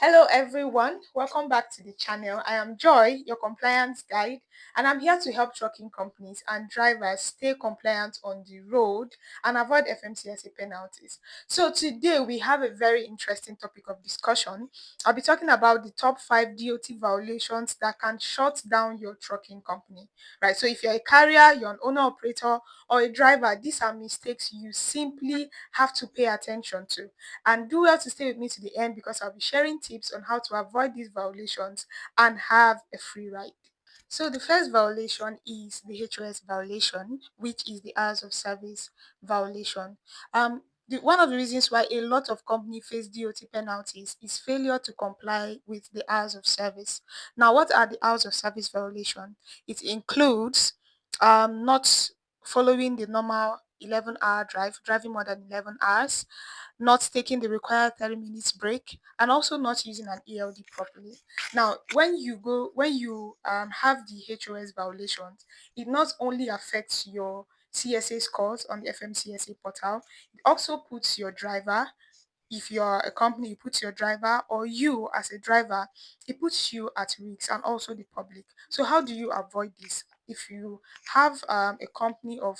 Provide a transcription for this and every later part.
Hello everyone, welcome back to the channel. I am Joy, your compliance guide, and I'm here to help trucking companies and drivers stay compliant on the road and avoid FMCSA penalties. So today we have a very interesting topic of discussion. I'll be talking about the top 5 DOT violations that can shut down your trucking company. Right? So if you're a carrier, you're an owner operator, or a driver, these are mistakes you simply have to pay attention to. And do well to stay with me to the end because I'll be sharing tips on how to avoid these violations and have a free ride. So the first violation is the HOS violation, which is the hours of service violation. One of the reasons why a lot of companies face DOT penalties is failure to comply with the hours of service. Now, what are the hours of service violation? It includes not following the normal 11-hour drive, driving more than 11 hours, not taking the required 30 minutes break, and also not using an ELD properly. Now, when you have the HOS violations, it not only affects your CSA scores on the FMCSA portal, it also puts your driver, if you're a company, it puts your driver, or you as a driver, it puts you at risk, and also the public. So how do you avoid this? If you have a company of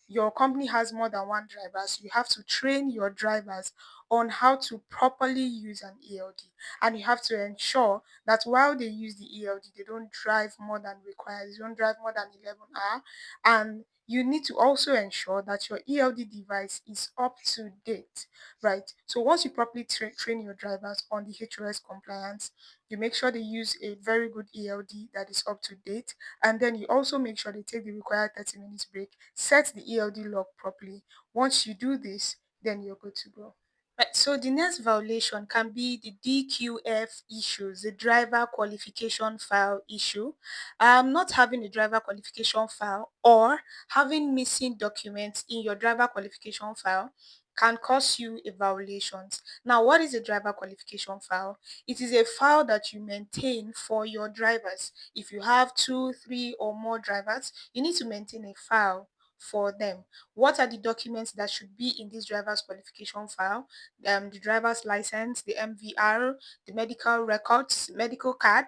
your company has more than one drivers, you have to train your drivers on how to properly use an ELD, and you have to ensure that while they use the ELD, they don't drive more than required, they don't drive more than 11 hours, and you need to also ensure that your ELD device is up to date, right? So once you properly train your drivers on the HOS compliance, you make sure they use a very good ELD that is up to date, and then you also make sure they take the required 30 minutes break, set the ELD lock properly. Once you do this, then you're good to go. Right, so the next violation can be the DQF issues, the driver qualification file issue. Not having a driver qualification file or having missing documents in your driver qualification file can cause you a violation. Now, what is a driver qualification file? It is a file that you maintain for your drivers. If you have two, three, or more drivers, you need to maintain a file for them. What are the documents that should be in this driver's qualification file? The driver's license, the MVR, the medical records, medical card,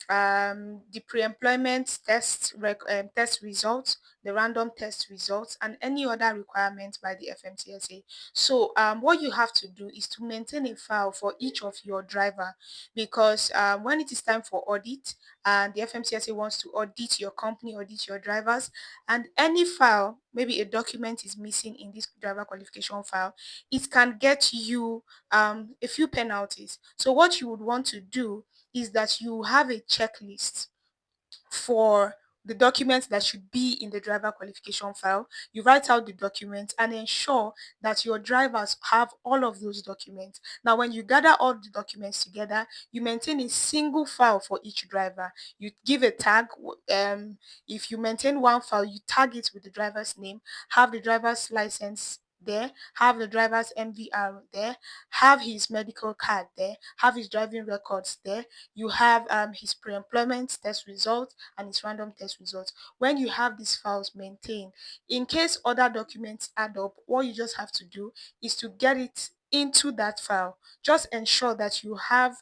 the pre-employment test results, the random test results, and any other requirements by the FMCSA. So what you have to do is to maintain a file for each of your driver, because when it is time for audit and the FMCSA wants to audit your company, audit your drivers, and any file, maybe a document is missing in this driver qualification file, it can get you a few penalties. So what you would want to do is that you have a checklist for the documents that should be in the driver qualification file. You write out the documents and ensure that your drivers have all of those documents. Now, when you gather all the documents together, you maintain a single file for each driver. You give a tag. If you maintain one file, you tag it with the driver's name, have the driver's license there, have the driver's MVR there, have his medical card there, have his driving records there, you have his pre-employment test results and his random test results. When you have these files maintained, in case other documents add up, what you just have to do is to get it into that file. Just ensure that you have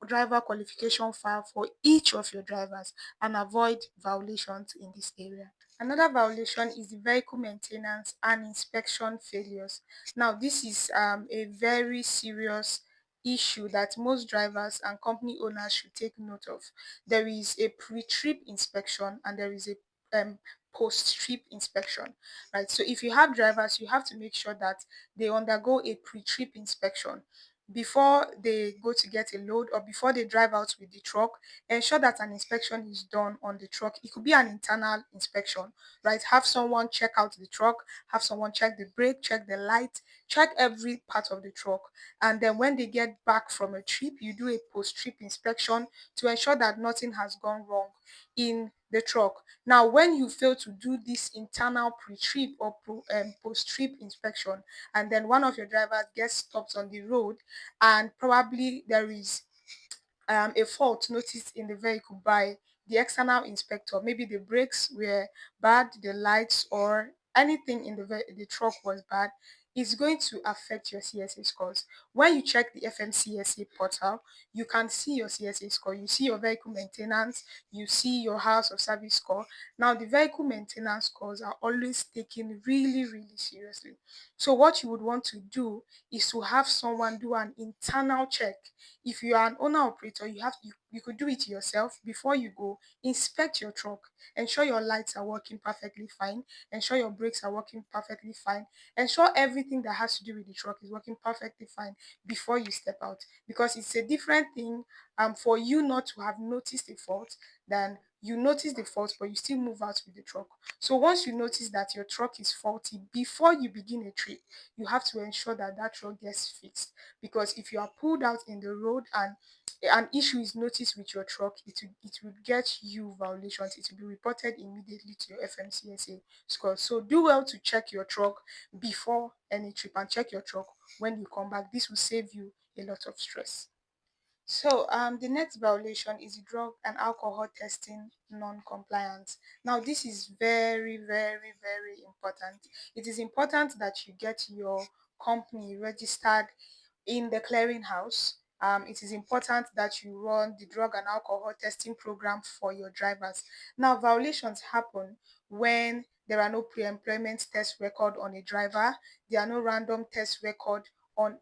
driver qualification file for each of your drivers and avoid violations in this area. Another violation is the vehicle maintenance and inspection failures. Now, this is a very serious issue that most drivers and company owners should take note of. There is a pre-trip inspection and there is a post-trip inspection, right? So if you have drivers, you have to make sure that they undergo a pre-trip inspection before they go to get a load or before they drive out with the truck. Ensure that an inspection is done on the truck. It could be an internal inspection, right? Have someone check out the truck, have someone check the brake, check the light, check every part of the truck, and then when they get back from a trip, you do a post-trip inspection to ensure that nothing has gone wrong in the truck. Now, when you fail to do this internal pre-trip or post-trip inspection, and then one of your drivers gets stopped on the road, and probably there is a fault noticed in the vehicle by the external inspector, maybe the brakes were bad, the lights, or anything in the truck was bad, it's going to affect your CSA scores. When you check the FMCSA portal, you can see your CSA score, you see your vehicle maintenance, you see your hours of service score. Now, the vehicle maintenance scores are always taken really, really seriously. So, what you would want to do is to have someone do an internal check. If you are an owner operator, you could do it yourself before you go. Inspect your truck, ensure your lights are working perfectly fine, ensure your brakes are working perfectly fine, ensure everything that has to do with the truck is working perfectly fine before you step out. Because it's a different thing for you not to have noticed a fault than you notice the fault but you still move out with the truck. So once you notice that your truck is faulty before you begin a trip, you have to ensure that that truck gets fixed. Because if you are pulled out in the road and an issue is noticed with your truck, it will get you violations. It will be reported immediately to your FMCSA score. So do well to check your truck before any trip and check your truck when you come back. This will save you a lot of stress. So, the next violation is drug and alcohol testing non-compliance. Now, this is very, very, very important. It is important that you get your company registered in the clearinghouse. It is important that you run the drug and alcohol testing program for your drivers. Now, violations happen when there are no pre-employment test record on a driver, there are no random test record on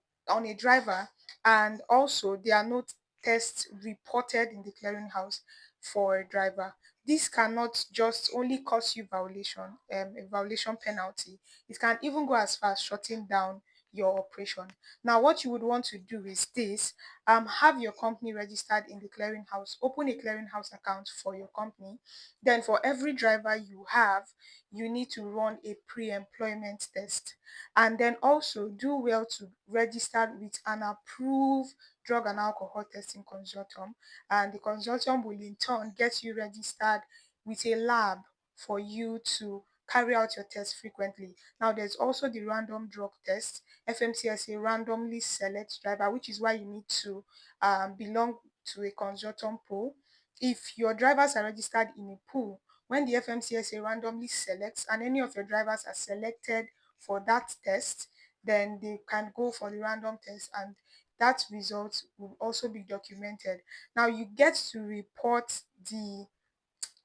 a driver, and also there are no tests reported in the clearinghouse for a driver. This cannot just only cause you a violation penalty. It can even go as far as shutting down your operation. Now, what you would want to do is this: have your company registered in the clearinghouse, open a clearinghouse account for your company. Then, for every driver you have, you need to run a pre-employment test, and then also do well to register with an approved drug and alcohol testing consortium, and the consortium will in turn get you registered with a lab for you to carry out your test frequently. Now, there's also the random drug test. FMCSA randomly selects driver, which is why you need to belong to a consortium pool. If your drivers are registered in a pool, when the FMCSA randomly selects and any of your drivers are selected for that test, then they can go for the random test and that result will also be documented. Now, you get to report the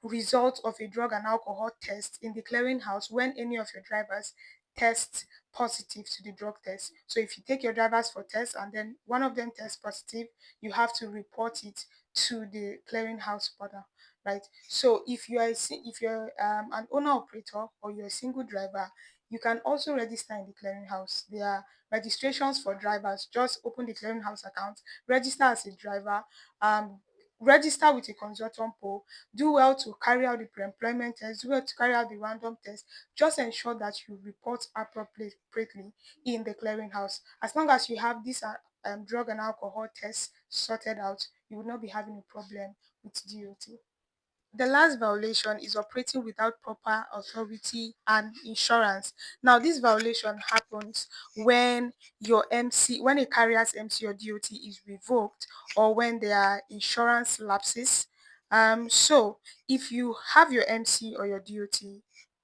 result of a drug and alcohol test in the clearinghouse when any of your drivers test positive to the drug test. So if you take your drivers for tests and then one of them tests positive, you have to report it to the clearinghouse portal, right? So if you're an owner operator or you're a single driver, you can also register in the clearinghouse. There are registrations for drivers. Just open the clearinghouse account, register as a driver, um, register with a consortium pool, do well to carry out the pre-employment test, do well to carry out the random test. Just ensure that you report appropriately in the clearinghouse. As long as you have this drug and alcohol tests sorted out, you will not be having a problem with DOT. The last violation is operating without proper authority and insurance. Now, this violation happens when when a carrier's MC or DOT is revoked or when there are insurance lapses. So if you have your MC or your DOT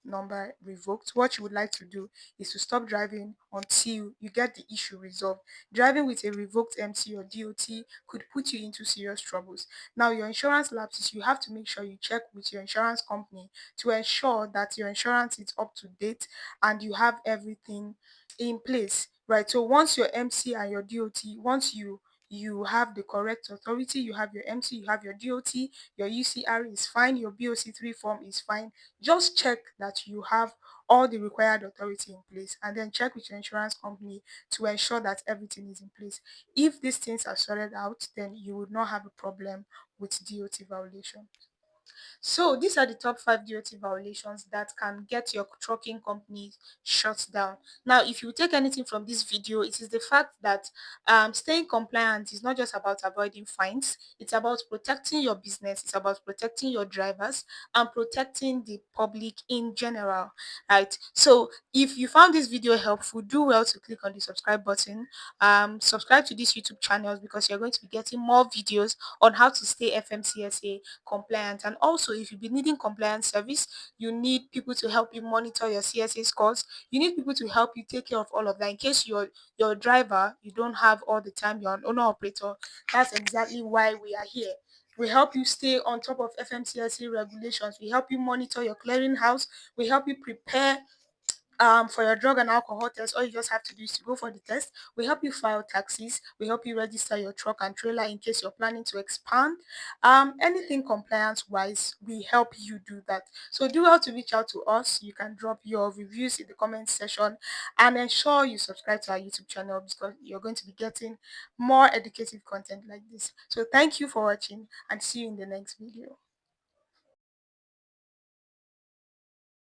number revoked, what you would like to do is to stop driving until you get the issue resolved. Driving with a revoked MC or DOT could put you into serious troubles. Now, your insurance lapses, you have to make sure you check with your insurance company to ensure that your insurance is up to date and you have everything in place, right? So once your MC and your DOT, once you have the correct authority, you have your MC, you have your DOT, your UCR is fine, your BOC3 form is fine. Just check that you have all the required authority in place and then check with your insurance company to ensure that everything is in place. If these things are sorted out, then you would not have a problem with DOT violation. So these are the top 5 DOT violations that can get your trucking company shut down. Now, if you take anything from this video, it is the fact that staying compliant is not just about avoiding fines, it's about protecting your business, it's about protecting your drivers and protecting the public in general, right? So if you found this video helpful, do well to click on the subscribe button. Subscribe to this YouTube channel because you're going to be getting more videos on how to stay FMCSA compliant, and also, if you be needing compliance service, you need people to help you monitor your CSA scores. You need people to help you take care of all of that. In case you're a driver, you don't have all the time, you're an owner operator. That's exactly why we are here. We help you stay on top of FMCSA regulations. We help you monitor your clearinghouse. We help you prepare for your drug and alcohol test. All you just have to do is to go for the test. We help you file taxes. We help you register your truck and trailer in case you're planning to expand. Anything compliance wise, we help you do that. So do well to reach out to us. You can drop your reviews in the comment section and ensure you subscribe to our YouTube channel because you're going to be getting more educative content like this. So thank you for watching and see you in the next video.